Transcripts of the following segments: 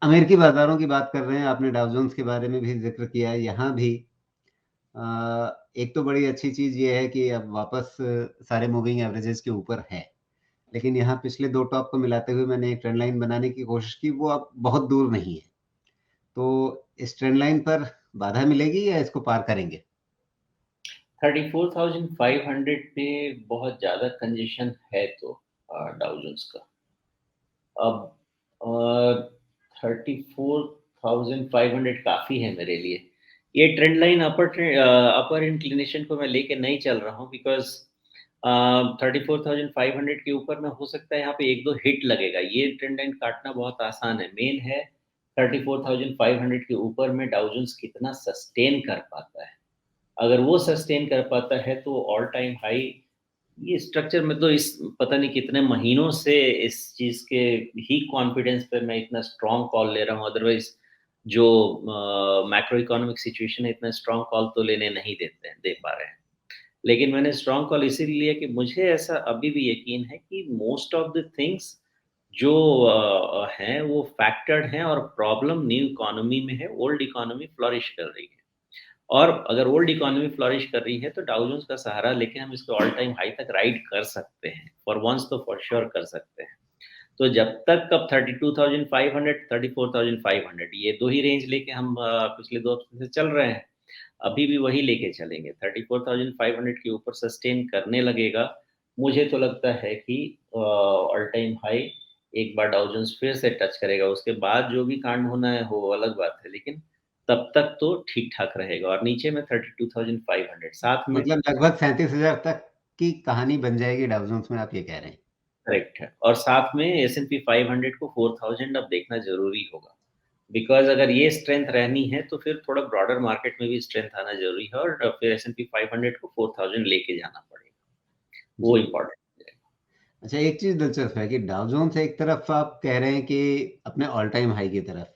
अमेरिकी बाज़ारों की बात कर रहे हैं, आपने डाउ जोन्स के बारे में भी ज़िक्र किया है, यहाँ भी एक तो बड़ी अच्छी चीज़ ये है कि अब वापस सारे मूविंग एवरेजेस के ऊपर है। लेकिन यहाँ पिछले 2 टॉप को मिलाते हुए मैंने एक ट्रेंड लाइन बनाने की कोशिश की, वो अब बहुत दूर नहीं है। तो इस ट्रेंड लाइन पर बाधा मिलेगी या इसको पार करेंगे? 34,500 पे बहुत ज़्यादा कंजेशन है तो डाउ जोन्स का। अब 34,500 काफ़ी है मेरे लिए। ये ट्रेंड लाइन अपर इंक्लिनेशन को मैं लेके नहीं चल रहा हूँ बिकॉज़ 34,500 के ऊपर में हो सकता है यहाँ पे 1-2 हिट लगेगा। ये ट्रेंड लाइन काटना बहुत आसान है। मेन है 34,500 के ऊपर में डाउ जोन्स कितना सस्टेन कर पाता है। अगर वो सस्टेन कर पाता है तो ऑल टाइम हाई ये स्ट्रक्चर में तो इस पता नहीं कितने महीनों से इस चीज़ के ही कॉन्फिडेंस पे मैं इतना स्ट्रॉन्ग कॉल ले रहा हूँ। अदरवाइज़ जो मैक्रो इकोनॉमिक सिचुएशन है इतना स्ट्रॉन्ग कॉल तो लेने नहीं दे पा रहे हैं। लेकिन मैंने स्ट्रॉन्ग कॉल इसीलिए लिया कि मुझे ऐसा अभी भी यकीन है कि मोस्ट ऑफ द थिंग्स जो हैं वो फैक्टर्ड हैं और प्रॉब्लम न्यू इकोनॉमी में है, ओल्ड इकोनॉमी फ्लरिश कर रही है। और अगर ओल्ड इकोनॉमी फ्लरिश कर रही है तो डाउ जोन्स का सहारा लेके हम इसको ऑल टाइम हाई तक राइड कर सकते हैं। फॉर वन्स तो फॉर श्योर कर सकते हैं। तो जब तक कब 32,500 34,500 ये 2 ही रेंज लेके हम पिछले 2 हफ्ते से चल रहे हैं। अभी भी वही लेके चलेंगे। 34,500 के ऊपर सस्टेन करने लगेगा। मुझे तो लगता है कि ऑल टाइम हाई एक बार डाउ जोन्स फिर से टच करेगा। उसके बाद जो भी कांड होना है वो अलग बात है। लेकिन तब तक तो ठीक-ठाक रहेगा और नीचे में 32,500 साथ में मतलब लगभग 37,000 तक की कहानी बन जाएगी डाउ जोन्स में, आप ये कह रहे हैं। करेक्ट है और साथ में एस-एंड-पी 500 को 4,000 अब देखना ज़रूरी होगा। बिकॉज़ अगर ये स्ट्रेंथ रहनी है तो फिर थोड़ा ब्रॉडर मार्केट में भी स्ट्रेंथ आना ज़रूरी है और फिर एस-एंड-पी 500 को 4,000 लेके जाना पड़ेगा। वो जी। इम्पोर्टेंट है। अच्छा, एक चीज़ दिलचस्प है कि डाउ जोन्स एक तरफ आप कह रहे हैं कि अपने ऑल टाइम हाई की तरफ,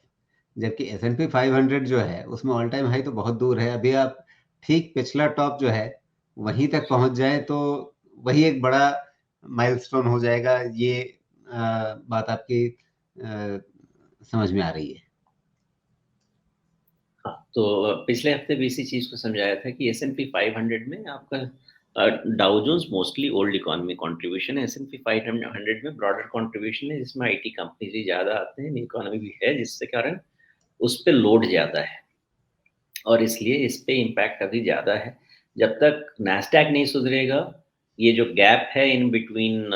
जबकि एस&पी 500 जो है, उसमें ऑल टाइम हाई तो बहुत दूर है। अभी आप ठीक पिछला टॉप जो है, वहीं तक पहुँच जाएँ तो वही एक बड़ा माइलस्टोन हो जाएगा। ये बात आपकी समझ में आ रही है। हाँ, तो पिछले हफ्ते भी इसी चीज़ को समझाया था कि एस-एंड-पी 500 में आपका Dow Jones mostly old economy contribution है, एस-एंड-पी 500 में ब्रॉडर कंट्रीब्यूशन है जिसमें आईटी कंपनीज़ ही ज़्यादा आते हैं, न्यू इकोनॉमी भी है जिसके कारण उस पे लोड ज़्यादा है और इसलिए इस पे इम्पैक्ट अभी ज़्यादा है। जब तक नैस्डैक नहीं सुधरेगा, ये जो गैप है इन बिटवीन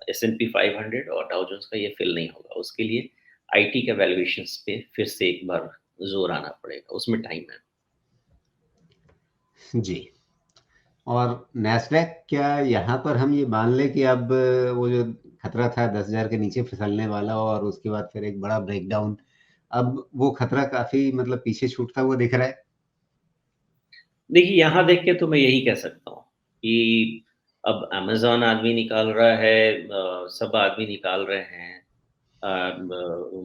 एस-एंड-पी 500 और डाउ जोन्स का ये फिल नहीं होगा। उसके लिए आईटी के वैल्यूएशंस पे फिर से एक बार ज़ोर आना पड़ेगा, उसमें टाइम है। जी। और नैस्डैक क्या यहाँ पर हम ये मान लें कि अब वो जो खतरा था 10,000 के नीचे फिसलने वाला और उसके बाद फिर एक बड़ा ब्रेकडाउन, अब वो खतरा काफ़ी मतलब पीछे छूटता हुआ दिख रहा है? देखिए, यहाँ देख के तो मैं यही कह सकता हूँ कि अब अमेज़न आदमी निकाल रहा है सब आदमी निकाल रहे हैं।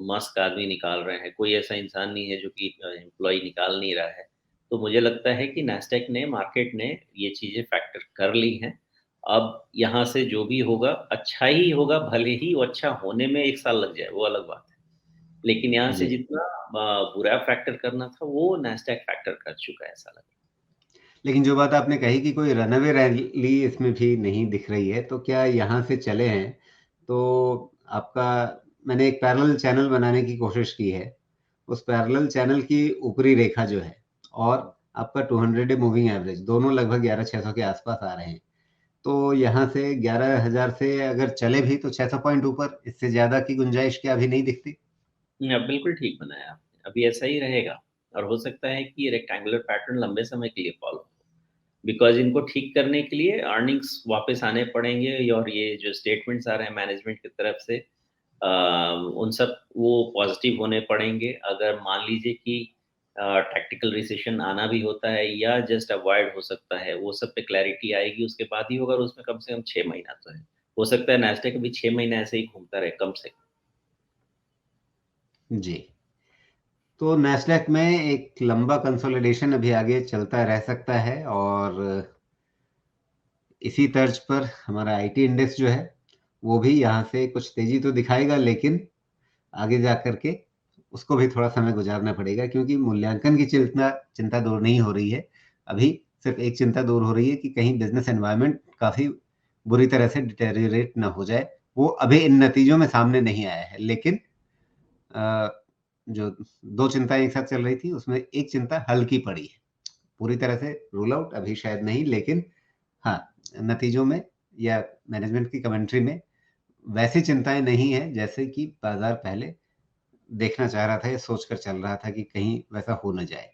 मस्क आदमी निकाल रहे हैं, कोई ऐसा इंसान नहीं है जो कि एम्प्लॉयी निकाल नहीं रहा है। तो मुझे लगता है कि नास्डैक ने, मार्केट ने ये चीज़ें फैक्टर कर ली हैं। अब यहाँ से जो भी होगा, अच्छा ही होगा, भले ही वो अच्छा होने में 1 साल लग जाए, वो अलग बात है। लेकिन यहाँ से जी। जितना बुरा फैक्टर करना था, वो नास्डैक फैक्टर कर चुका है, ऐसा लग रहा है। लेकिन जो बात आपने कही कि कोई रनअवे रैली इसमें भी नहीं दिख रही है, तो क्या यहाँ से चले हैं, तो आपका मैंने एक पैरेलल चैनल बनाने की कोशिश की है। उस पैरेलल चैनल की ऊपरी रेखा जो है और आपका 200 डे मूविंग एवरेज दोनों लगभग 11,600 के आस-पास आ रहे हैं। तो यहाँ से 11,000 से अगर चले भी तो 600 पॉइंट ऊपर, इससे ज़्यादा की गुंजाइश क्या अभी नहीं दिखती? बिल्कुल ठीक बनाया आपने। अभी ऐसा ही रहेगा और हो सकता है कि ये रेक्टेंगुलर पैटर्न लंबे समय के लिए फॉलो हो। बिकॉज़ इनको ठीक करने के लिए अर्निंग्स वापस आने पड़ेंगे और ये जो स्टेटमेंट्स आ रहे हैं मैनेजमेंट की तरफ से अ, उन सब वो पॉज़िटिव होने पड़ेंगे। अगर मान लीजिए कि टैक्टिकल रिसेशन आना भी होता है या जस्ट अवॉइड हो सकता है, वो सब पे क्लैरिटी आएगी उसके बाद ही होगा और उसमें कम से कम 6 महीना तो है। हो सकता है नैस्डैक अभी 6 महीने ऐसे ही घूमता रहे कम से कम। जी। तो नैस्डैक में एक लंबा कंसोलिडेशन अभी आगे चलता रह सकता है और इसी तर्ज पर हमारा आईटी इंडेक्स जो है, वो भी यहाँ से कुछ तेज़ी तो दिखाएगा लेकिन आगे जा कर के उसको भी थोड़ा समय गुज़ारना पड़ेगा, क्योंकि मूल्यांकन की चिंता चिंता दूर नहीं हो रही है। अभी सिर्फ़ एक चिंता दूर हो रही है कि कहीं बिज़नेस एनवायरनमेंट काफ़ी बुरी तरह से डिटेरियोरेट ना हो जाए। वो अभी इन नतीजों में सामने नहीं आया है, लेकिन अ, जो 2 चिंताएँ एक साथ चल रही थी, उसमें एक चिंता हल की पड़ी है। पूरी तरह से रूल आउट अभी शायद नहीं, लेकिन हाँ, नतीजों में या मैनेजमेंट की कमेंट्री में वैसी चिंताएँ नहीं हैं, जैसे कि बाज़ार पहले देखना चाह रहा था या सोच कर चल रहा था कि कहीं वैसा हो ना जाए।